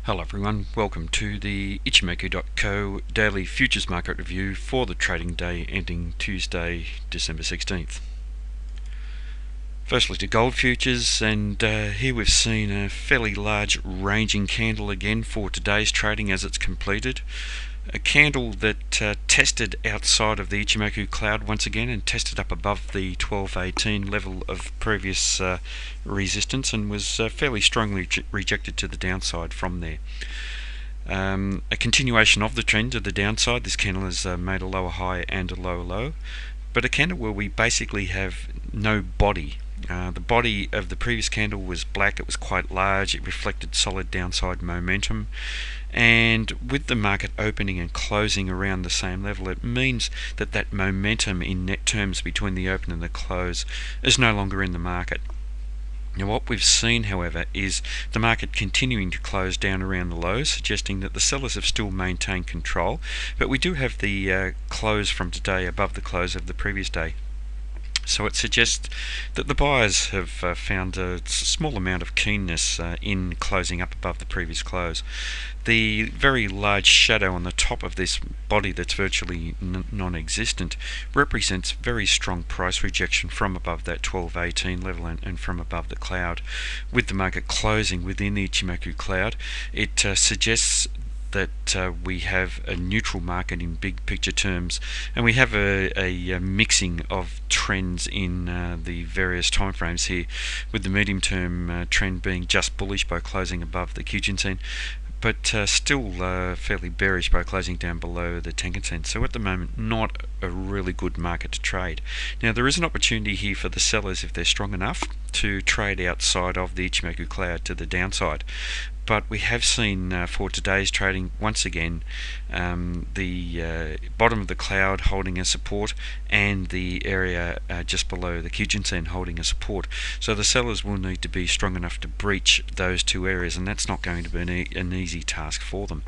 Hello everyone, welcome to the Ichimoku.co daily futures market review for the trading day ending Tuesday, December 16th. Firstly to gold futures, and here we've seen a fairly large ranging candle again for today's trading as it's completed. A candle that tested outside of the Ichimoku cloud once again and tested up above the 1218 level of previous resistance and was fairly strongly rejected to the downside from there. A continuation of the trend to the downside. This candle has made a lower high and a lower low, but a candle where we basically have no body. The body of the previous candle was black, it was quite large, it reflected solid downside momentum, and with the market opening and closing around the same level, it means that that momentum in net terms between the open and the close is no longer in the market. Now what we've seen, however, is the market continuing to close down around the lows, suggesting that the sellers have still maintained control, but we do have the close from today above the close of the previous day. So it suggests that the buyers have found a small amount of keenness in closing up above the previous close. The very large shadow on the top of this body that's virtually non-existent represents very strong price rejection from above that 1218 level and from above the cloud. With the market closing within the Ichimoku cloud, it suggests that we have a neutral market in big picture terms, and we have a mixing of trends in the various time frames here, with the medium term trend being just bullish by closing above the Kijun-sen, but still fairly bearish by closing down below the Tenkan-sen. So at the moment, not a really good market to trade. Now there is an opportunity here for the sellers, if they're strong enough, to trade outside of the Ichimoku cloud to the downside. But we have seen for today's trading once again the bottom of the cloud holding a support and the area just below the Kijun-sen holding a support. So the sellers will need to be strong enough to breach those two areas, and that's not going to be an easy task for them.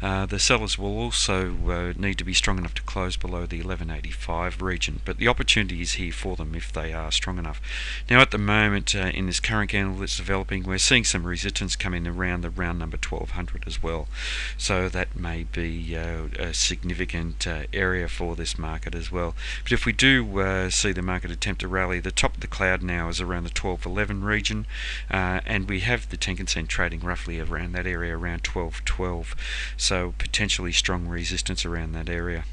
The sellers will also need to be strong enough to close below the 1185 region, but the opportunity is here for them if they are strong enough. Now at the moment in this current candle that's developing, we're seeing some resistance come in around the round number 1200 as well, so that may be a significant area for this market as well. But if we do see the market attempt to rally, the top of the cloud now is around the 1211 region, and we have the Tenkan-sen trading roughly around that area, around 1212, so potentially strong resistance around that area.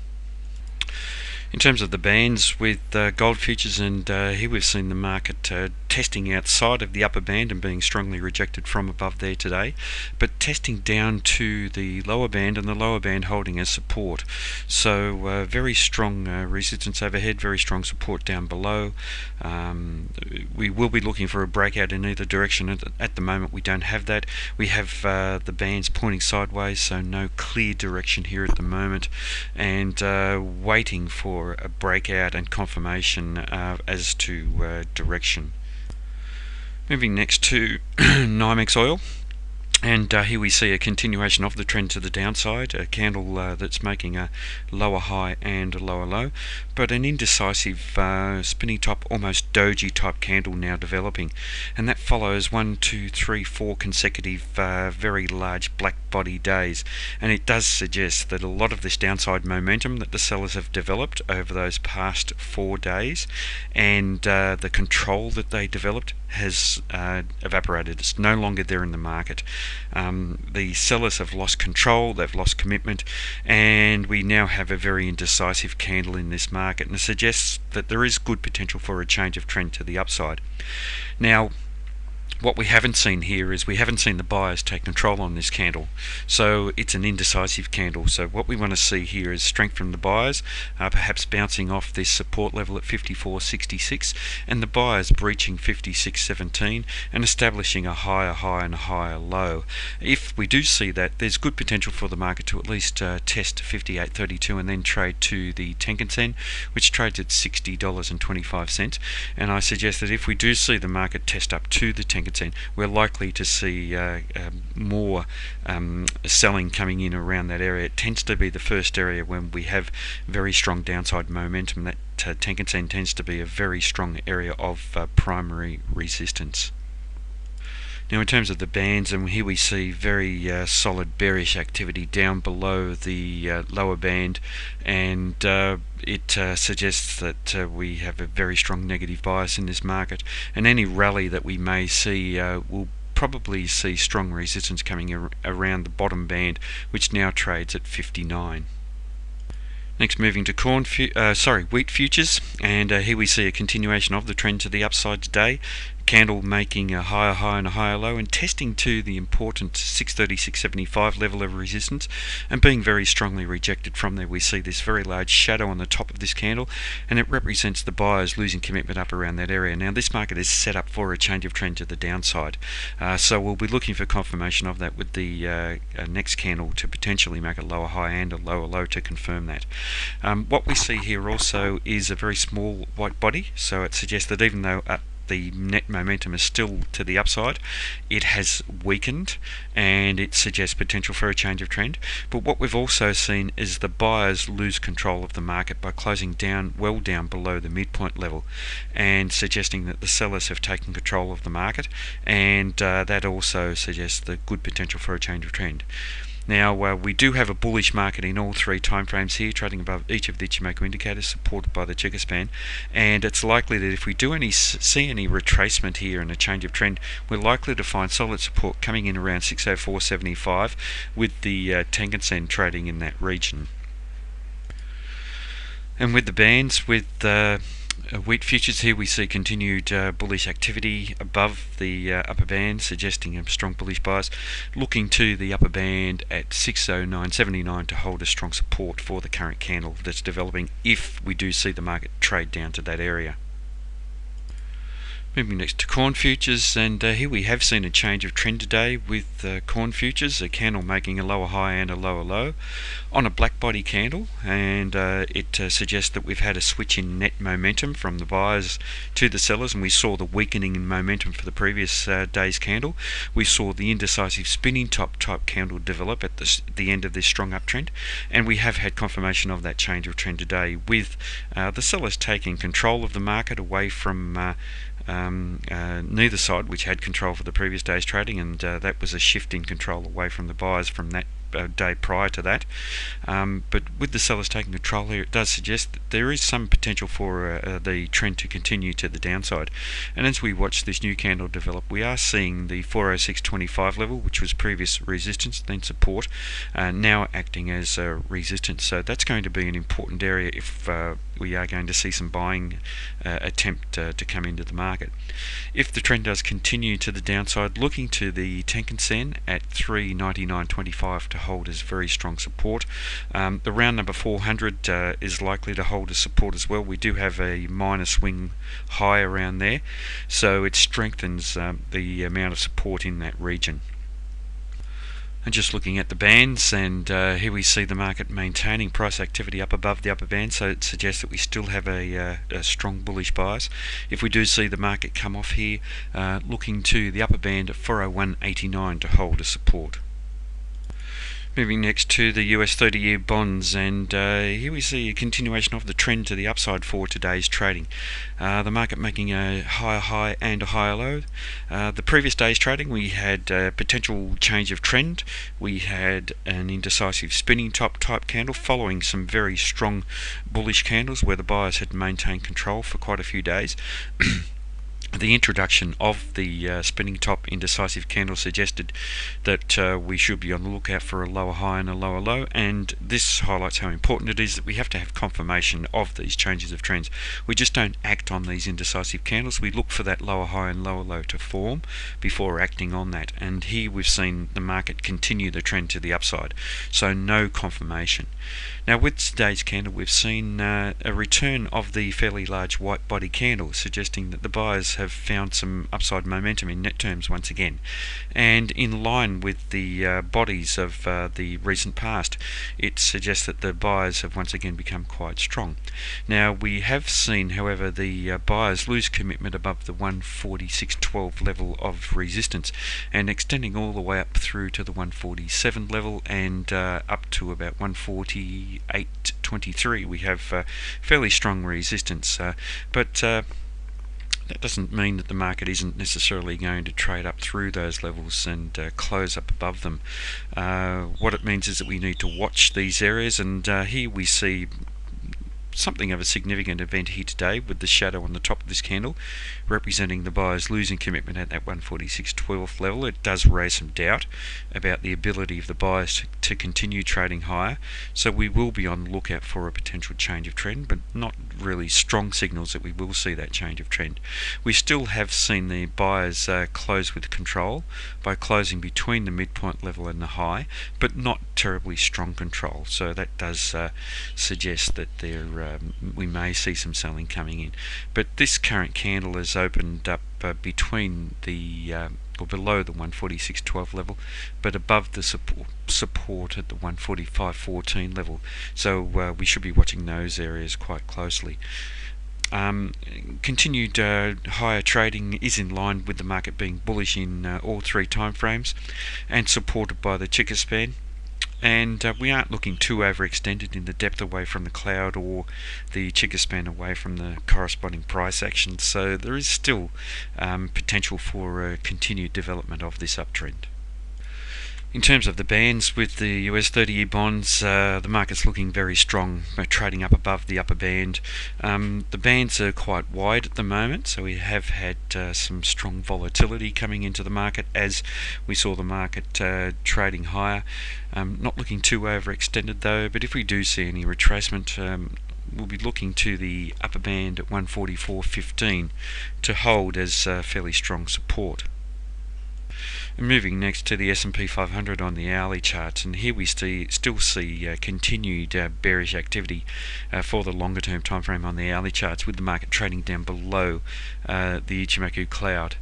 In terms of the bands with gold futures, and here we've seen the market testing outside of the upper band and being strongly rejected from above there today, but testing down to the lower band, and the lower band holding as support. So very strong resistance overhead, very strong support down below. We will be looking for a breakout in either direction. At the moment we don't have that. We have the bands pointing sideways, so no clear direction here at the moment, and waiting for a breakout and confirmation as to direction. Moving next to NYMEX oil, and here we see a continuation of the trend to the downside, a candle that's making a lower high and a lower low, but an indecisive spinning top, almost doji type candle now developing, and that follows 1, 2, 3, 4 consecutive very large black body days, and it does suggest that a lot of this downside momentum that the sellers have developed over those past 4 days, and the control that they developed, has evaporated. It's no longer there in the market. The sellers have lost control, they've lost commitment, and we now have a very indecisive candle in this market, and it suggests that there is good potential for a change of trend to the upside. Now, what we haven't seen here is we haven't seen the buyers take control on this candle, so it's an indecisive candle. So what we want to see here is strength from the buyers, perhaps bouncing off this support level at 54.66, and the buyers breaching 56.17 and establishing a higher high and a higher low. If we do see that, there's good potential for the market to at least test 58.32 and then trade to the Tenkan-sen, which trades at $60.25, and I suggest that if we do see the market test up to the Tenkan-sen, we're likely to see more selling coming in around that area. It tends to be the first area when we have very strong downside momentum. That Tenkan-sen tends to be a very strong area of primary resistance. Now in terms of the bands, and here we see very solid bearish activity down below the lower band, and it suggests that we have a very strong negative bias in this market, and any rally that we may see will probably see strong resistance coming around the bottom band, which now trades at 59. Next, moving to wheat futures, and here we see a continuation of the trend to the upside today. Candle making a higher high and a higher low, and testing to the important 630, 675 level of resistance, and being very strongly rejected from there. We see this very large shadow on the top of this candle, and it represents the buyers losing commitment up around that area. Now this market is set up for a change of trend to the downside, so we'll be looking for confirmation of that with the next candle to potentially make a lower high and a lower low to confirm that. What we see here also is a very small white body, so it suggests that even though the net momentum is still to the upside, it has weakened, and it suggests potential for a change of trend. But what we've also seen is the buyers lose control of the market by closing down well down below the midpoint level, and suggesting that the sellers have taken control of the market, and that also suggests the good potential for a change of trend. Now we do have a bullish market in all three timeframes here, trading above each of the Ichimoku indicators, supported by the Chiká span, and it's likely that if we do see any retracement here and a change of trend, we're likely to find solid support coming in around 604.75, with the Tenkan Sen trading in that region. And with the bands, with wheat futures, here we see continued bullish activity above the upper band, suggesting a strong bullish bias, looking to the upper band at 609.79 to hold a strong support for the current candle that's developing if we do see the market trade down to that area. Moving next to corn futures, and here we have seen a change of trend today with corn futures, a candle making a lower high and a lower low on a black body candle, and it suggests that we've had a switch in net momentum from the buyers to the sellers, and we saw the weakening in momentum for the previous day's candle. We saw the indecisive spinning top type candle develop at the end of this strong uptrend, and we have had confirmation of that change of trend today, with the sellers taking control of the market away from neither side, which had control for the previous day's trading, and that was a shift in control away from the buyers from that day prior to that. But with the sellers taking control here, it does suggest that there is some potential for the trend to continue to the downside. And as we watch this new candle develop, we are seeing the 406.25 level, which was previous resistance, then support, now acting as resistance. So that's going to be an important area if we are going to see some buying attempt to come into the market. If the trend does continue to the downside, looking to the Tenkan Sen at 399.25 to hold as very strong support. The round number 400 is likely to hold as support as well. We do have a minor swing high around there, so it strengthens the amount of support in that region. And just looking at the bands, and here we see the market maintaining price activity up above the upper band, so it suggests that we still have a strong bullish bias. If we do see the market come off here, looking to the upper band at 401.89 to hold a support. Moving next to the US 30-year bonds, and here we see a continuation of the trend to the upside for today's trading. The market making a higher high and a higher low. The previous day's trading, we had a potential change of trend. We had an indecisive spinning top type candle following some very strong bullish candles where the buyers had maintained control for quite a few days. The introduction of the spinning top indecisive candle suggested that we should be on the lookout for a lower high and a lower low, and this highlights how important it is that we have to have confirmation of these changes of trends. We just don't act on these indecisive candles, we look for that lower high and lower low to form before acting on that, and here we've seen the market continue the trend to the upside, so no confirmation. Now with today's candle, we've seen a return of the fairly large white body candle, suggesting that the buyers have found some upside momentum in net terms once again, and in line with the bodies of the recent past, it suggests that the buyers have once again become quite strong. Now we have seen, however, the buyers lose commitment above the 146.12 level of resistance, and extending all the way up through to the 147 level and up to about 148.23 we have fairly strong resistance, but That doesn't mean that the market isn't necessarily going to trade up through those levels and close up above them. What it means is that we need to watch these areas, and here we see something of a significant event here today with the shadow on the top of this candle representing the buyers losing commitment at that 146.12 level. It does raise some doubt about the ability of the buyers to continue trading higher, so we will be on the lookout for a potential change of trend, but not really strong signals that we will see that change of trend. We still have seen the buyers close with control by closing between the midpoint level and the high, but not terribly strong control, so that does suggest that we may see some selling coming in. But this current candle has opened up between the or below the 146.12 level, but above the support at the 145.14 level, so we should be watching those areas quite closely. Continued higher trading is in line with the market being bullish in all three timeframes and supported by the Chiker span. And we aren't looking too overextended in the depth away from the cloud or the Chiker span away from the corresponding price action, so there is still potential for continued development of this uptrend. In terms of the bands with the US 30-year bonds, the market's looking very strong, trading up above the upper band. The bands are quite wide at the moment, so we have had some strong volatility coming into the market as we saw the market trading higher. Not looking too overextended though, but if we do see any retracement, we'll be looking to the upper band at 144.15 to hold as fairly strong support. And moving next to the S&P 500 on the hourly charts, and here we still see continued bearish activity for the longer term time frame on the hourly charts, with the market trading down below the Ichimoku cloud.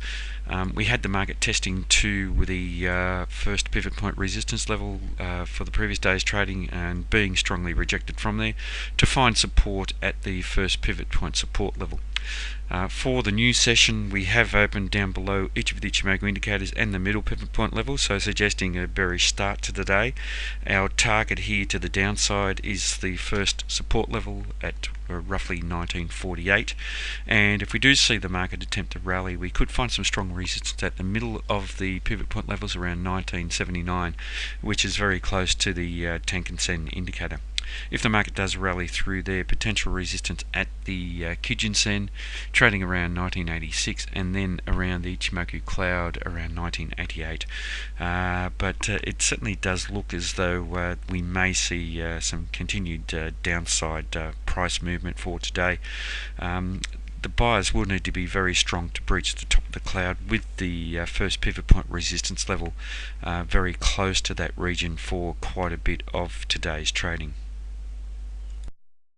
We had the market testing to the first pivot point resistance level for the previous day's trading and being strongly rejected from there to find support at the first pivot point support level. For the new session, we have opened down below each of the Ichimoku indicators and the middle pivot point level, so suggesting a bearish start to the day. Our target here to the downside is the first support level at roughly 1948, and if we do see the market attempt to rally, we could find some strong resistance at the middle of the pivot point levels around 1979, which is very close to the Tenkan Sen indicator. If the market does rally through there, potential resistance at the Kijun Sen trading around 1986, and then around the Ichimoku cloud around 1988. But it certainly does look as though we may see some continued downside price movement for today. The buyers will need to be very strong to breach the top of the cloud with the first pivot point resistance level very close to that region for quite a bit of today's trading.